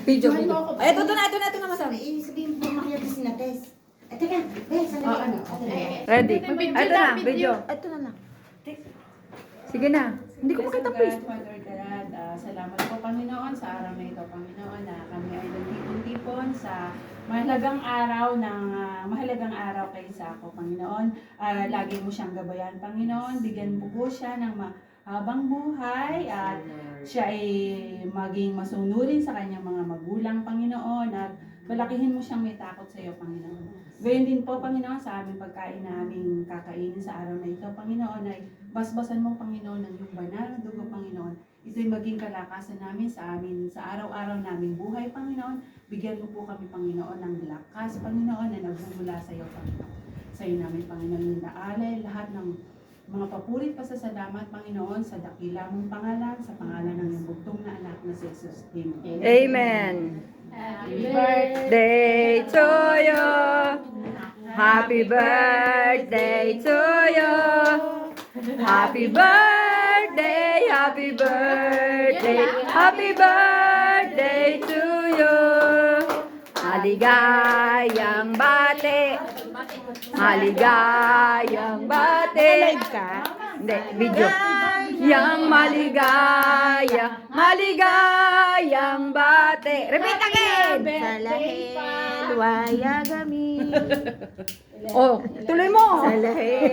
Video, Ano video. ako? Ay, ito na masama. Sabihin mo makita si Nates. Teka, sa ano? Ready? Video Ito na, na, video. video. Ito na lang. Sige na. Hindi ko makita please. Father God, salamat po Panginoon sa araw na ito, Panginoon, na kami ay nagtipon-tipon sa mahalagang araw kay Sako, Panginoon. Lagi mo siyang gabayan, Panginoon. Bigyan mo po siya ng mahabang buhay at siya ay maging masunurin sa kanyang mga magulang, Panginoon, at palakihin mo siyang may takot sa iyo, Panginoon. Gayun din po, Panginoon, sa aming pagkain na aming kakainin sa araw na ito, Panginoon, ay basbasan mo, Panginoon, ng iyong banal na dugo, Panginoon. Ito'y maging kalakasan namin sa araw-araw naming buhay, Panginoon. Bigyan mo po kami, Panginoon, ng lakas, Panginoon, na nagmumula sa iyo, Panginoon. Sa iyo namin, Panginoon, inaalay lahat ng mga papurit pasasalamat, Panginoon, sa dakila mong pangalan, sa pangalan ng iyong bugtong na anak na si Jesus. Amen. Amen. Happy birthday! Day to you. Happy birthday to you. Happy birthday, happy birthday, happy birthday to you. Maligayang bate. Maligayang bate. Live ka? Hindi, video. Yang maligayang bate. Repeat again. Salahel, wayagami. Oh, tuloy mo. Salahel,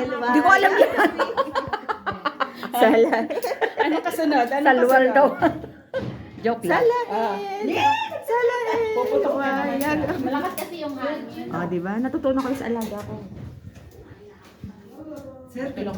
Hindi ko alam yan. Salahel. Ano kasunod? Salwal daw. Joke lang. Salahel, Puputok ka naman. wayagami. Malakas kasi yung hangin. Oh, diba? Natutunan ko yung sa alaga ko. Sir, tulong